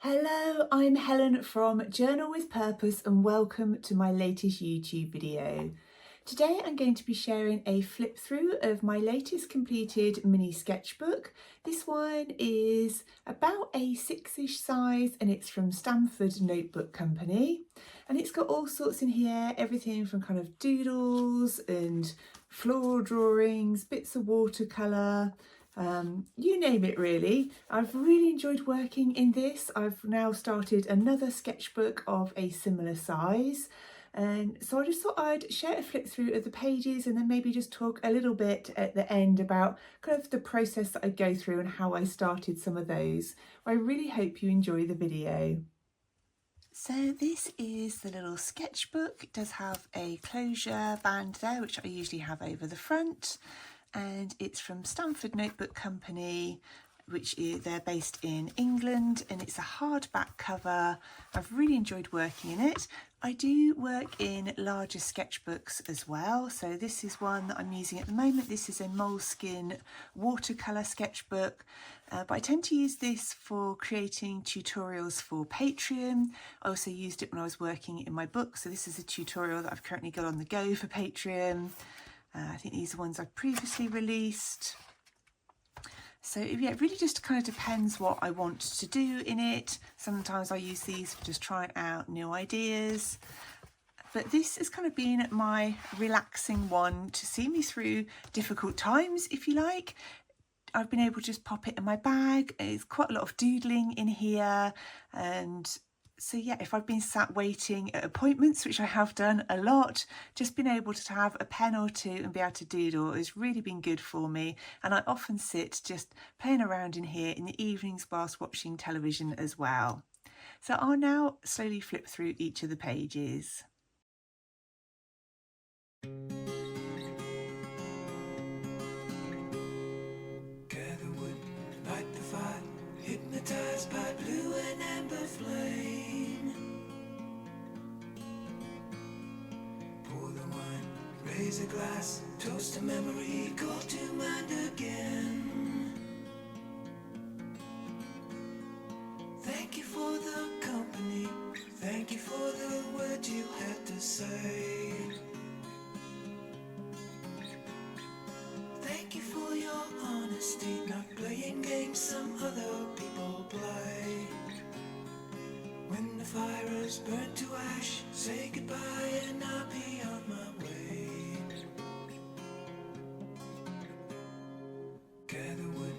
Hello, I'm Helen from Journal with Purpose and welcome to my latest YouTube video. Today I'm going to be sharing a flip through of my latest completed mini sketchbook. This one is about a 6-ish size and it's from Stanford Notebook Company. And it's got all sorts in here, everything from kind of doodles and floral drawings, bits of watercolour, you name it really. I've really enjoyed working in this. I've now started another sketchbook of a similar size, and so I just thought I'd share a flip through of the pages and then maybe just talk a little bit at the end about kind of the process that I go through and how I started some of those. I really hope you enjoy the video. So this is the little sketchbook. It does have a closure band there, which I usually have over the front. And it's from Stanford Notebook Company, they're based in England, and it's a hardback cover. I've really enjoyed working in it. I do work in larger sketchbooks as well, so this is one that I'm using at the moment. This is a Moleskine watercolour sketchbook, but I tend to use this for creating tutorials for Patreon. I also used it when I was working in my book, so this is a tutorial that I've currently got on the go for Patreon. I think these are ones I've previously released. So yeah, it really just kind of depends what I want to do in it. Sometimes I use these for just trying out new ideas. But this has kind of been my relaxing one to see me through difficult times, if you like. I've been able to just pop it in my bag. There's quite a lot of doodling in here, and so yeah, if I've been sat waiting at appointments, which I have done a lot, just been able to have a pen or two and be able to doodle has really been good for me. And I often sit just playing around in here in the evenings whilst watching television as well. So I'll now slowly flip through each of the pages. Gather wood, light the fire, hypnotized by blue and amber flame. Pour the wine, raise a glass, toast a memory, call to mind again. Thank you for the company, thank you for the words you had to say. Thank you for your honesty, not playing games some other people play. When the fire is burnt to ash, say goodbye and I'll be on my way. Gather wood,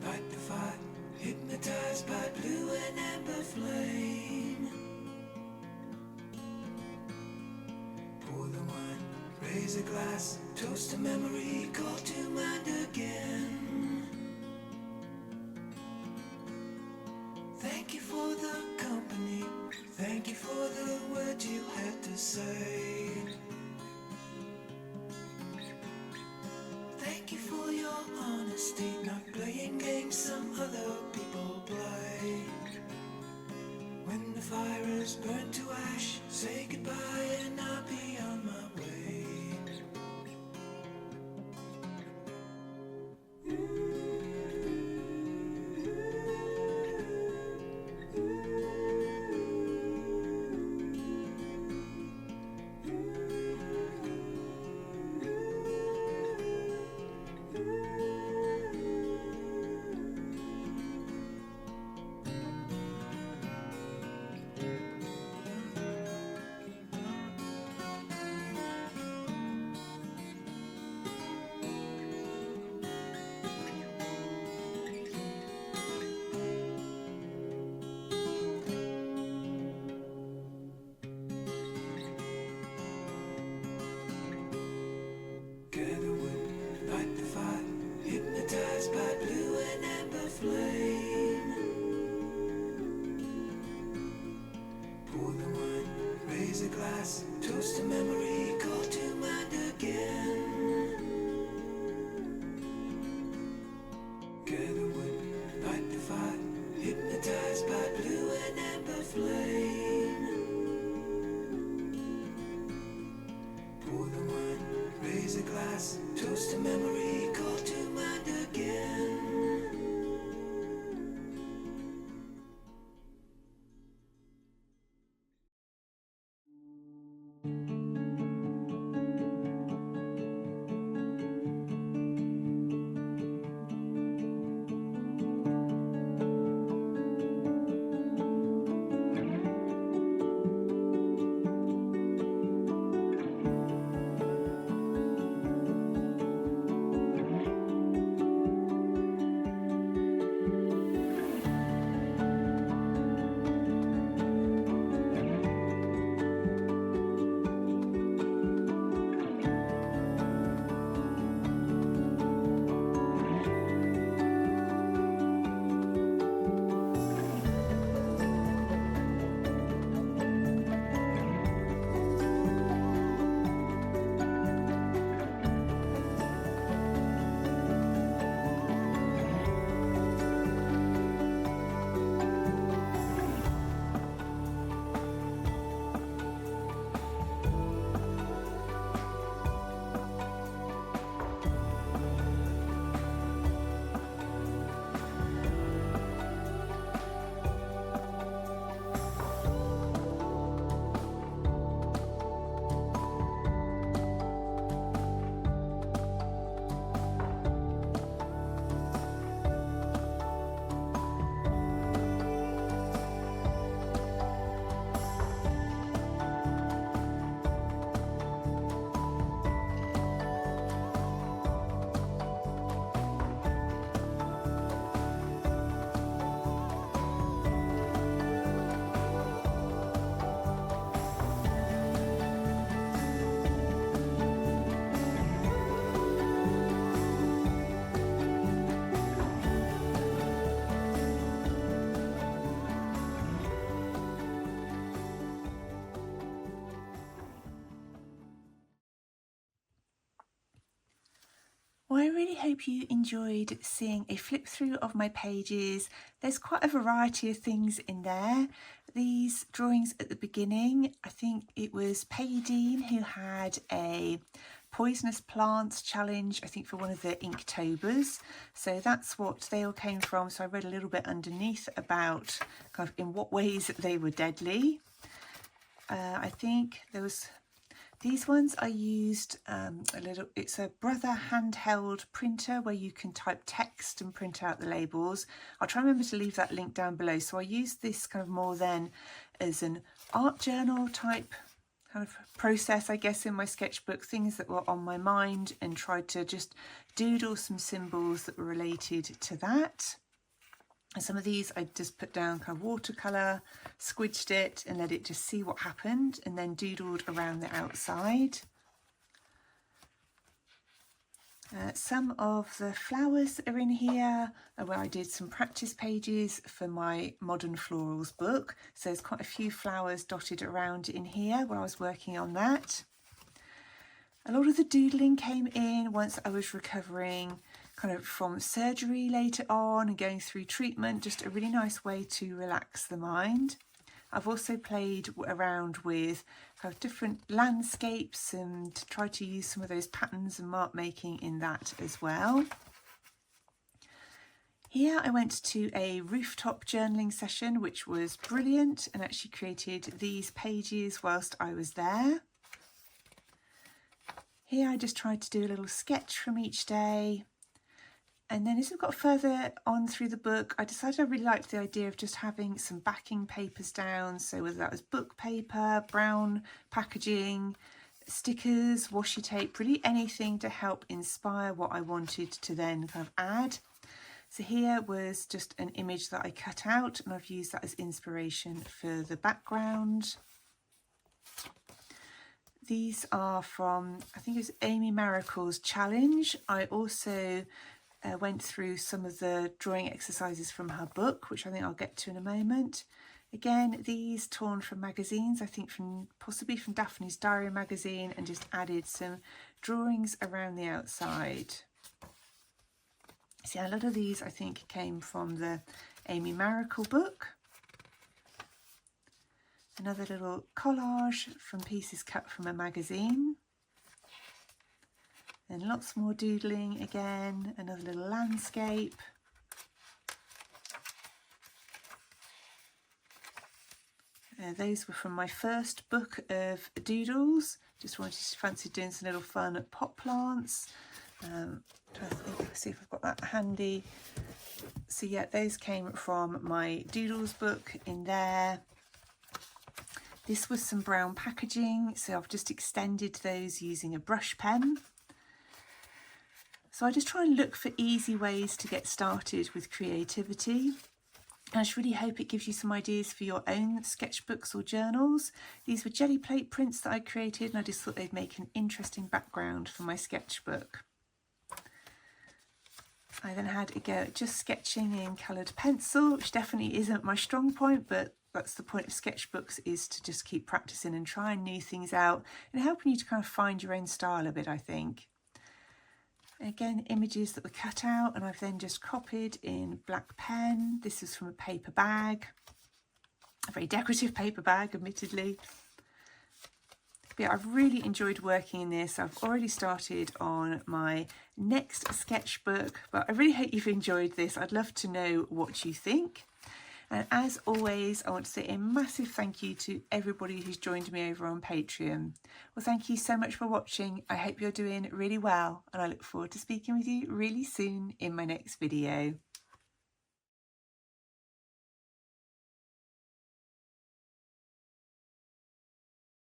light the fire, hypnotized by blue and amber flame. Pour the wine, raise a glass, toast a memory, call to mind again. Thank you for the company, thank you for the words you had to say. Thank you for your honesty, not playing games some other people play. When the fire is burnt to ash, say goodbye and I'll be on my way. Gather wood, light the fire, hypnotized by blue and amber flame. Pour the wine, raise a glass, toast a memory, call to mind again. Gather wood, light the fire, hypnotized by blue and amber flame. Pour the wine, raise a glass, toast a memory, call to mind again. Well, I really hope you enjoyed seeing a flip through of my pages. There's quite a variety of things in there. These drawings at the beginning, I think it was Peggy Dean who had a poisonous plants challenge, I think for one of the Inktober's. So that's what they all came from. So I read a little bit underneath about kind of in what ways they were deadly. I think there was... These ones I used it's a Brother handheld printer where you can type text and print out the labels. I'll try and remember to leave that link down below. So I used this kind of more then as an art journal type kind of process, I guess, in my sketchbook, things that were on my mind, and tried to just doodle some symbols that were related to that. And some of these I just put down kind of watercolour, squidged it and let it just see what happened, and then doodled around the outside. Some of the flowers that are in here are where I did some practice pages for my Modern Florals book. So there's quite a few flowers dotted around in here where I was working on that. A lot of the doodling came in once I was recovering kind of from surgery later on and going through treatment, just a really nice way to relax the mind. I've also played around with kind of different landscapes and tried to use some of those patterns and mark making in that as well. Here I went to a rooftop journaling session, which was brilliant, and actually created these pages whilst I was there. Here I just tried to do a little sketch from each day. And then as we got further on through the book, I decided I really liked the idea of just having some backing papers down. So whether that was book paper, brown packaging, stickers, washi tape, really anything to help inspire what I wanted to then kind of add. So here was just an image that I cut out, and I've used that as inspiration for the background. These are from, I think it was Amy Maricle's challenge. I also went through some of the drawing exercises from her book, which I think I'll get to in a moment. Again, these torn from magazines, I think possibly from Daphne's Diary magazine, and just added some drawings around the outside. See, a lot of these I think came from the Amy Maracle book. Another little collage from pieces cut from a magazine. And lots more doodling again, another little landscape. Those were from my first book of doodles. Just fancied doing some little fun pot plants. See if I've got that handy. So yeah, those came from my doodles book in there. This was some brown packaging, so I've just extended those using a brush pen. So I just try and look for easy ways to get started with creativity. And I just really hope it gives you some ideas for your own sketchbooks or journals. These were jelly plate prints that I created, and I just thought they'd make an interesting background for my sketchbook. I then had a go at just sketching in coloured pencil, which definitely isn't my strong point, but that's the point of sketchbooks, is to just keep practicing and trying new things out and helping you to kind of find your own style a bit, I think. Again, images that were cut out, and I've then just copied in black pen. This is from a paper bag, a very decorative paper bag, admittedly. But yeah, I've really enjoyed working in this. I've already started on my next sketchbook, but I really hope you've enjoyed this. I'd love to know what you think. And as always, I want to say a massive thank you to everybody who's joined me over on Patreon. Well, thank you so much for watching. I hope you're doing really well, and I look forward to speaking with you really soon in my next video.